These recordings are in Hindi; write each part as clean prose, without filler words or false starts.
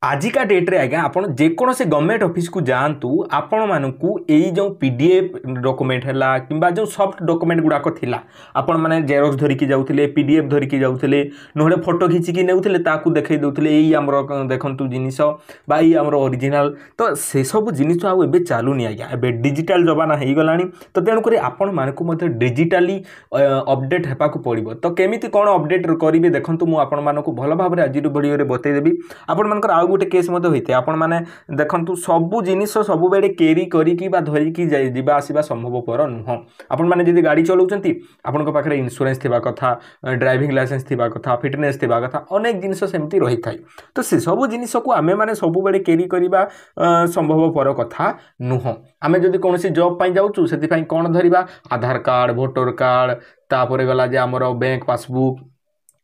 आजिका डेट्रे आज्ञा आप जेकोसी गवर्नमेंट ऑफिस को जातु आपण मानक यही जो पीडीएफ डॉक्यूमेंट है कि जो सॉफ्ट डॉक्यूमेंट गुड़ाक थिला आपण माने जेरोक्स धरिकी जाउथिले पीडीएफ धरिकी जाउथिले नहले फोटो खिचिकी नेउथिले ताकू देखै दउथिले एई हमरो देखंतु जिनिस बा एई हमरो ओरिजिनल तो से सब जिनिस आउ एबे चालुनी आज्ञा एबे डिजिटल जमाना हेई गलानी तो तेणु करी आपण मानक मते डिजिटली अपडेट हेपा को पड़िबो तो केमिति कोन अपडेट करिवे देखंतु मु आपण मानक भलो भाबरे आज वीडियो रे बतै देबी आपण मानकर आउ गोटे केस होते आपण मैंने देखु सबू जिनिस सब बेले कैरी करिकी धरिकी जावा आसवा संभवपर नुह आपण मैंने जब गाड़ी चलाउं आपण पाखे इन्शुरेंस थिबा कथा ड्राइविंग लाइसेंस थिबा कथा फिटनेस थिबा कथा अनेक जिनिस सेमती रही थाए तो से सब जिनिस को आमे माने सब बेले कैरी करबा संभवपर कथा नुह आमे जदि कोनोसी जॉब पाई जाउचु सेति पई कोन धरिबा आधार कार्ड वोटर कार्ड तापर गला जे हमर बैंक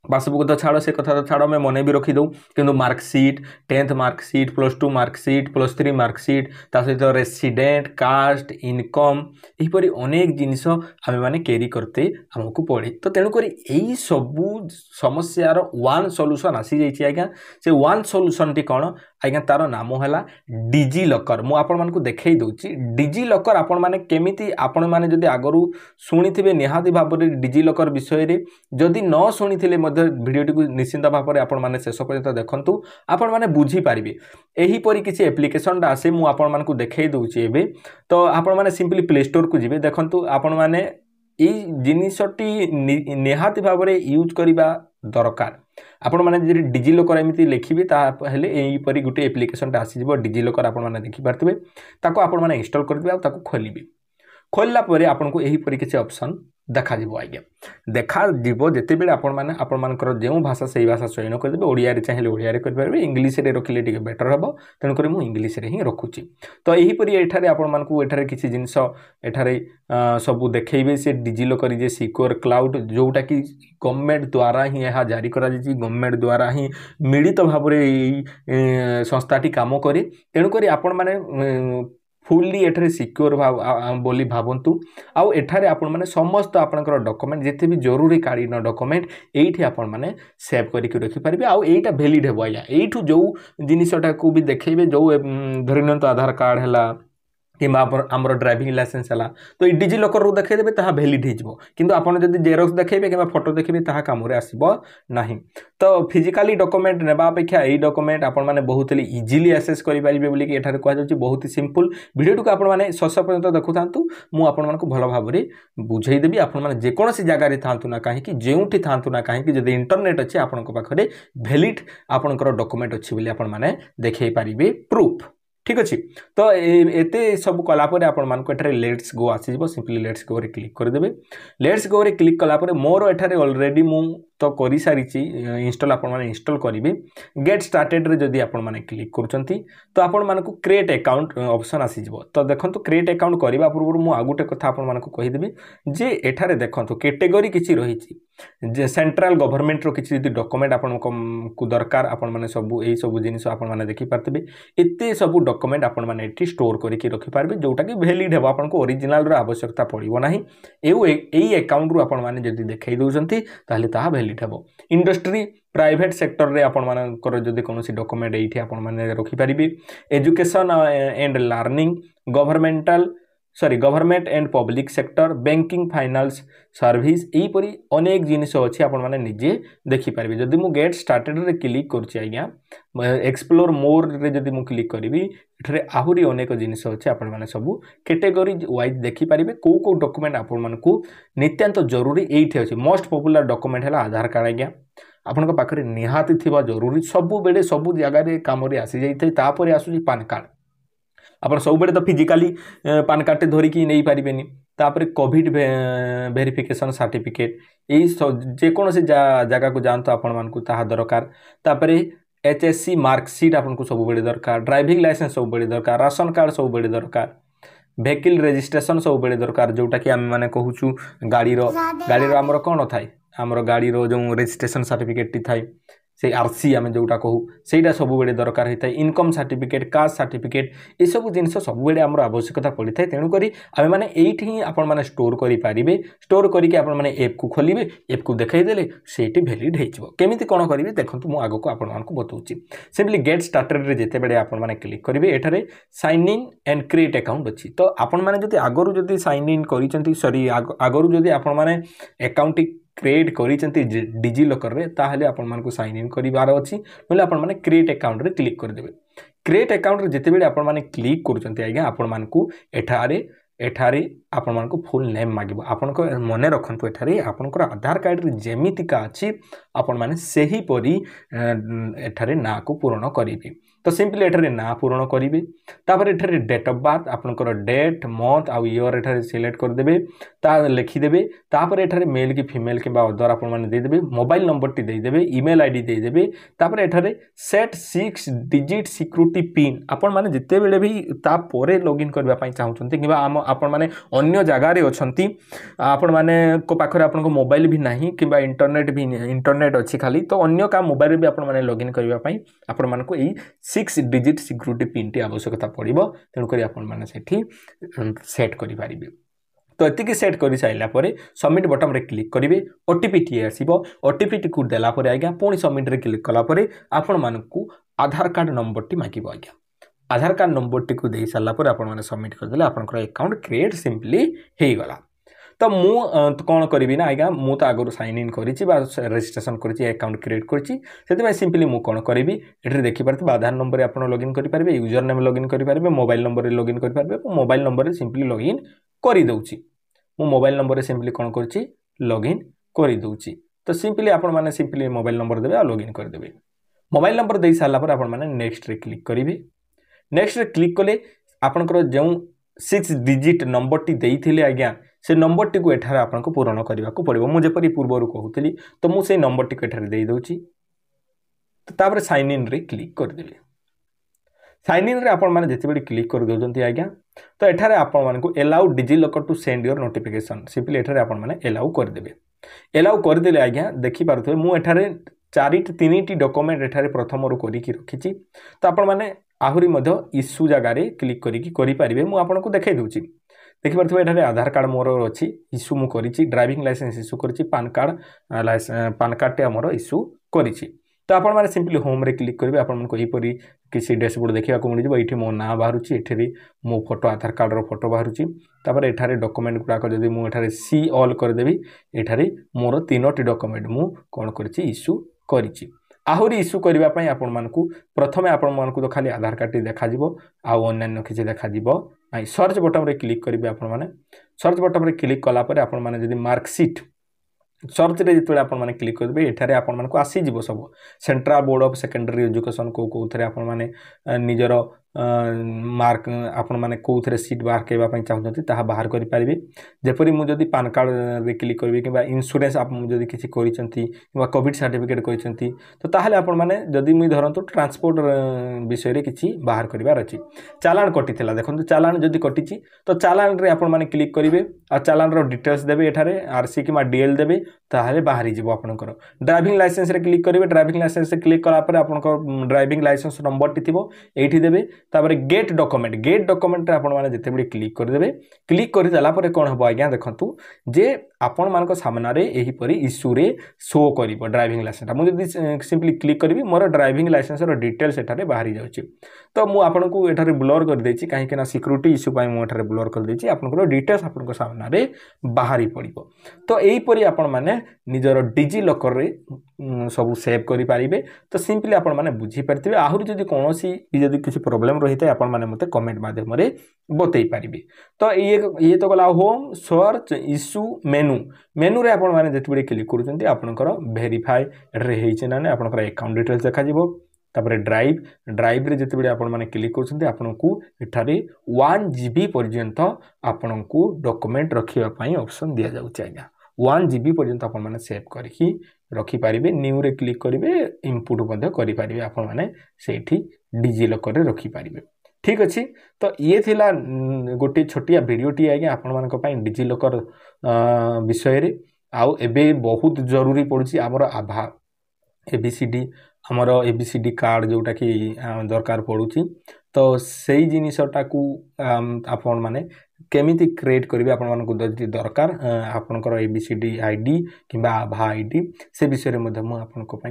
पासबुक तो छाड़ से कथा तो छाड़ में मन भी रखीदू कि marksheet 10th marksheet +2 marksheet +3 marksheet ता सहित रेसिडेंट कास्ट इनकम यहीपरि अनेक जिनिस आम मैंने कैरी करते आमको पड़े तो तेणुक यही सबू समस्यार वन सॉल्यूशन आसी जाइए आज्ञा से वन सॉल्यूशन टी कौन आज्ञा तार नाम है डिजी लॉकर मु आपण मानकु देखै दउची डिजी लॉकर आपण माने केमिति आपण माने जदि आगरु सुनिथिबे निहाती भाबरे डिजी लॉकर विषय रे जदि न सुनिथिले भिडियोटी को निश्चिंत भाव में आपण मैंने शेष पर्यंत देखंतु आपण मैंने बुझी पारिबे एही परी किसी एप्लिकेशन आसे मु आपण मानकु देखै दउची एबे तो आपण मैंने सिंपली प्ले स्टोर को जिबे देखंतु आपण मैंने एई जिनिसटी निहाती भाव में यूज करिबा दरकार आपण माने जे डिजी लॉकर एमिति लिखिबे ता हेले एही परी गुटे एप्लिकेशन आसी जिवो डिजी लॉकर आपण माने देखि पारथिबे ताको आपण माने इंस्टॉल करदिबे आ ताको खोलिबे खोलला परे आपण को एही परी किसी ऑप्शन देखा जीवो आज्ञा देखा जीवो जेते बेले आपण माने आपण मानकर जेउ भाषा सही भाषा चयन कर देबे ओडिया रे चाहिले ओडिया रे कर परबे इंग्लिश रे रखिले टिके बेटर हबो तेन करी मु इंग्लिश रे ही रखुची तो एही परी एठारे आपण मानकु एठारे किछि जिंस एठारे सब देखैबे से डिजी लॉकर जे सिक्योर क्लाउड जोटा कि गवर्नमेंट द्वारा ही यह जारी करा जी गवर्नमेंट द्वारा ही मिलित भाव में संस्थाटी काम करे तेणु करी आपण माने फुल्ली एठारे सिक्योर बोली भावंतु आउ एठारे आपण माने समस्त आपनकर डॉक्यूमेंट जेते भी जरूरी कालीन डॉक्यूमेंट एठी आपण माने सेव करिक रखि परिबे आउ एटा वैलिड हेबो आया एठु जो जिनिसटा को भी देखैबे जो धरिनंत आधार कार्ड हला कि आमर ड्राइविंग लाइसेंस है तो ये डिजी लॉकर रू देखदेवे ताहा वैलिड हो किंतु आपन जदि जेरोक्स देखैबे कि फोटो देखबे ताहा काम रे आसीबो नाही तो फिजिकली डॉक्यूमेंट नेबा अपेक्षा एई डॉक्यूमेंट आपण माने बहुत इजीली एक्सेस करि परिबे बोली कि एठारे कहै जाउची बहुत ही सिंपल वीडियो को आपण माने शेष पर्यंत देखुथांतु मु आपण मानकु भलो भाबरे बुझाई देबी आपण माने जे कोनोसी जगह रे थांतु ना काहे कि जेउठी थांतु ना काहे कि जदि इंटरनेट अछि आपण को पाखरे वैलिड आपनकर डॉक्यूमेंट अछि बोली आपण माने देखै परिबे प्रूफ ठीक अच्छे तो एते सब कलापर आपको लेट्स गो आसीज सिंपली लेट्स गो रे क्लिक करदेवे लेट्स गो रे क्लिक कलापर मोर एठारे ऑलरेडी मु तो करि सारी इंस्टॉल आपण माने इंस्टॉल करिवे गेट स्टार्टेड रे जदी आपण माने क्लिक करचंती तो आपण मानकु क्रिएट अकाउंट ऑप्शन आसीजबो तो देखंतु क्रिएट अकाउंट करबा पूर्व मु आगुटे कथा आपण मानकु कहि देबी जे एठारे देखंतु कैटेगरी किछि रहिछि जे सेंट्रल गवर्नमेंट रो किछि जदी डॉक्यूमेंट आपण को दरकार आपण माने सब एई सब जिनिस आपण माने देखि पारतबे एते सब डॉक्यूमेंट आपण माने एठी स्टोर करिकि रखि पारबे जोटा कि वैलिड हेबो आपण को ओरिजिनल रो आवश्यकता पड़िबो नाही एई अकाउंट रो आपण माने जदी देखाई दउचंती ताले ताहा वैलिड हेबो इंडस्ट्री प्राइवेट सेक्टर रे आपण मानकर जदी कोनोसी डॉक्यूमेंट एठी आपण माने रखि पारिबे education and learning government and public sector banking finance service यही परी अनेक जिनिस अच्छी आपण माने निजे देखि पारिबे जदी मु गेट स्टार्टेड रे क्लिक करछि आज्ञा एक्सप्लोर मोर रे जदी मु क्लिक करिवि एठरे आहुरी अनेक जिनिस अच्छी आपण माने सब कैटेगरी वाइज देखि पारिबे को डॉक्यूमेंट आपण मानकु नित्यांत जरूरी एठी अछि मोस्ट पॉपुलर डॉक्यूमेंट है आधार कार्ड आज्ञा आपण पाखरे निहाती थिबा जरूरी सबु बेले सबु जगह रे काम रे आसी जाइथै तापर आसुची पैन कार्ड आप सब बेले तो फिजिकाली पैन कार्ड टे धरिकी नहीं पारिबेनी तापर कोविड वेरिफिकेशन सर्टिफिकेट यही जेकोसी जगह को जानते आपण मानकु ताहा दरकार तापर HSC मार्कसीट आपन को सब बेले दरकार ड्राइविंग लाइसेंस सब बेले दरकार राशन कार्ड सब बेले दरकार वेहिकल रजिस्ट्रेशन सब बेले दरकार जोटा कि आम माने कहूचु गाड़ी रो आमर कौन थाए आमर गाड़ी रो जो रजिस्ट्रेशन सर्टिफिकेट टी थाए से आरसी आम जोटा कहू से सब बड़े दरकार होता है इनकम सर्टिफिकेट कास्ट सर्टिफिकेट ये सब जिन सब बड़े आम आवश्यकता पड़ी था तेणुक आम मैंने ये आपण मैंने स्टोर करेंगे स्टोर करके आपण मैंने एप को खोलिए एप को देखईदे से भैलीड होमी कौन करेंगे देखो मुझे आगे को आपण मानक बताऊँ सिंपली गेट स्टार्टेड जिते बड़े आपण मैंने क्लिक करेंगे एठारे sign in and create account अच्छी तो आपण मैंने जब आगु जब साइन इन कर सॉरी आगु जब आपण मैंने अकाउंट क्रिएट करिसेंती डिजी लॉकर रे ताहले आपण मानकु साइन इन करिवार अछि नले आपण माने क्रिएट अकाउंट रे क्लिक कर देबे क्रिएट अकाउंट रे जते बेले आपण माने क्लिक करूचंती आज्ञा आपण मानकु एठारे आपण मानकु फुल नेम मागिबो आपण को मने रखंतु एठारे आपनकर आधार कार्ड रे जेमितिका अछि आपण माने सेही परी एठारे ना को पूर्ण करिवे तो सिंपली एठारे ना पूर्ण करिवे तापर एठारे डेट ऑफ बर्थ आपनकर डेट मंथ आ ईयर एठारे सिलेक्ट कर देबे ता लिखि देबे तापर एठारे मेल की फीमेल के अदर आपण माने दे देबे मोबाइल नंबर टी दे देबे ईमेल आईडी दे देबे तापर एठारे सेट 6 डिजिट सिक्योरिटी पिन आपण माने जते बेले भी ता परे लॉगिन करबा पई चाहउछन्ते किबा आपण माने अन्य जगह रे अछंती आपण माने को पाखरे आपण को मोबाइल भी नाही किबा इंटरनेट अछि खाली तो अन्य का मोबाइल भी आपण माने लॉगिन करबा पई आपण माने को एई 6 डिजिट सिक्योरिटी पिन टी आवश्यकता पड़िबो तेणु करी आपण माने सेठी सेट करि पारिबे तो एतिकी सेट कर सारा पर सबमिट बटन रे क्लिक करेंगे ओटीपी टी आसो ओटीपी टी देला आज्ञा पुणी सबमिट रे क्लिक कलापर आपण मानकु आधार कार्ड नंबर टी मागिबो आज्ञा आधार कार्ड नंबर टी को दे सारा पर आपण माने सबमिट करदेले आपनकर अकाउंट क्रिएट सिंपली हो गला तो मु कौन करी ना आज्ञा मु तो आगु साइन इन करी रजिस्ट्रेशन करी अकाउंट क्रिएट करी सिंपली मु कौन करी ये देखिपारे आधार नंबर आप लॉगिन करेंगे यूजर नेम लॉगिन करेंगे मोबाइल नंबर लॉगिन करेंगे मोबाइल नंबर सिंपली लॉगिन कर दौची मो मोबाइल नंबर सिंपली कौन कर लॉगिन कर दौची तो सिंपली आपण माने सिंपली मोबाइल नंबर देवे और लॉगिन करदेवे मोबाइल नंबर दे सारा पर आपण माने नेक्स्ट रे क्लिक करेंगे नेक्स्ट रे क्लिक कले आपनकर जो 6 डिजिट नंबर टी देइथिले आज्ञा से नंबर टी को एठारे आपनको पूर्ण करने को पड़ो मुझे जेपरी पूर्वर कहूली तो मुझे नंबर टी को एठारे दे दउची तो तापर साइन इन रे क्लिक करदेवे साइन इन रे आपण माने जेते बेले क्लिक कर दोजंती आज्ञा तो एठारे आपण मानकु allow DigiLocker to send your notification simply एठारे आपण माने एलाउ कर देबे एलाउ कर देले आज्ञा देखि पारथो मु एठारे 3टी डॉक्यूमेंट एठारे प्रथम रो करी की रखिची तो आपण माने आहुरी मध्य इश्यू जगह रे क्लिक करि पारिबे मु आपनको देखाइ दउची देखि पारथो एठारे आधार कार्ड मोर अछि इश्यू मु करिची ड्राइविंग लाइसेंस इश्यू करिची पान कार्ड टे हमर इश्यू करिची तो आपण माने सिंपली होम रे क्लिक करेंगे आपण को यहीपरी किसी डैशबोर्ड देखा मिल ये मो ना बाहर एठी मो फोटो आधार कार्ड रो फोटो बाहर एठारे डॉक्यूमेंट गुड़ाक जब मुझे सी ऑल करदेवी एठारे मोर 3टी डॉक्यूमेंट मु कौन करिछि इश्यू करिछि आहुरी इश्यू करने आपण मानकु प्रथमे आपण मानकु तो खाली आधार कार्ड देखा आउ अन्य किसी देखा सर्च बटन रे क्लिक करेंगे आपण माने सर्च बटन रे क्लिक कला परे आपण माने जदि मार्कशीट सर्च रे जिते आप क्लिक करेंगे एठारे आपण मानकु आसीजिवो सब central board of secondary education को थे आपण माने निजर मार्क आपण माने कोथरे सीट बाहर करबा पई चाहउछंती ताहा बाहर करि परिबे जेपरि मु जदि पान कार्ड रे क्लिक करबे किबा इंश्योरेंस आप जदि किछि करिसंती किबा कोविड सर्टिफिकेट करिसंती तो ताहाले आपण माने जदि मुई धरंतु ट्रांसपोर्ट विषय रे किछि बाहर करिवार अछि चालान कटिथिला देखंतु चालान जदि कटिछि तो चालान रे आपण माने क्लिक करिवे आ चालान रो डिटेल्स देबे एठारे आरसी किबा डीएल देबे ताहाले बाहरी जिवो आपनकर ड्राइविंग लाइसेंस रे क्लिक करिवे ड्राइविंग लाइसेंस रे क्लिक कला पर आपनकर ड्राइविंग लाइसेंस नंबर टी थिबो एठी देबे तापर गेट डॉक्यूमेंट आपण माने जते बडी क्लिक कर देबे क्लिक कर जाला पर कोन हबो आज्ञा देखंतु जे आपण मानको सामना रे एही परी इश्यू रे शो करिवो ड्राइविंग लाइसेंस मु जदि सिंपली क्लिक करबी मोर ड्राइविंग लाइसेंस रो डिटेल्स एठारे बाहरी जाउची तो मु आपनको एठारे ब्लर कर देछि काहे कि ना सिक्योरिटी इश्यू पई मु एठारे ब्लर कर देछि आपनको डिटेल्स आपनको सामना रे बाहरी पड़िबो तो एही परी आपण माने निजर डिजी लॉकर रे सब सेव करि पारिबे तो सिंपली आपण माने बुझी परथिबे आहुरी जदि कोनोसी जदि किछि प्रॉब्लम रहिते आपण माने मते कमेंट माध्यम रे बतै पारिबे तो ये तो गला होम सर्च इश्यू मेनू रे आपण माने जति बडे क्लिक करूचंती आपनकर वेरीफाई रे हेइचे ना आपनकर अकाउंट डिटेल्स देखा जिवो तापर ड्राइव रे जति बडे आपण माने क्लिक करूचंती आपनकू एठारे 1 GB पर्यंत आपनकू डॉक्यूमेंट रखिबा पई ऑप्शन दिया जाउची आज्ञा 1 GB पर्यंत आपण माने सेव करके रखी पारिबे न्यू रे क्लिक करिवे इनपुट मध्ये करि पारिबे आपण माने सेठी डिजी लॉकर रे रखी पारिबे ठीक अछि तो ये थिला गोटे छोटिया वीडियोटी आज्ञा आपण मानक पई डिजी लॉकर विषय रे आउ एबे बहुत जरूरी पड़ुची हमर ABCD आमर ABCD कार्ड जोटा कि दरकार पड़ुची तो सेई जिनिसटाकू आपण माने केमिति क्रिएट करेंगे आपण मानक दरकार आपणकर ABCD आईडी किंबा आभा आईडी से विषय में मुझे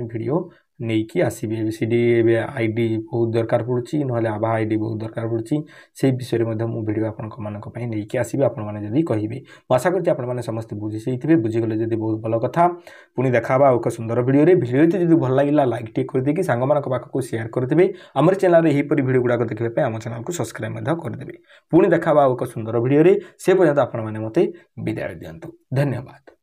वीडियो नहीं कि आसबि ABCD आईडी बहुत दरकार पड़ुची ना आभा आईडी बहुत दरकार पड़ुची से विषय में वीडियो आपंक नहीं कि आसबि आपण मैंने जब कहे आशा करते आपने समस्ते बुझे बुझीगले जब बहुत भल कथा पुणी देखा एक सुंदर भिडियो जब भल लगे लाइक टे करदे सांग मान पाखक शेयर करेंगे आम चैनल यहीपरि भिडियो गुड़ाक देखा आम चैनल को सब्सक्राइब करदे पुणी देखा एक सुंदर भिडियो से पर्यंत आपण मैंने मत विदाय दिंतु धन्यवाद।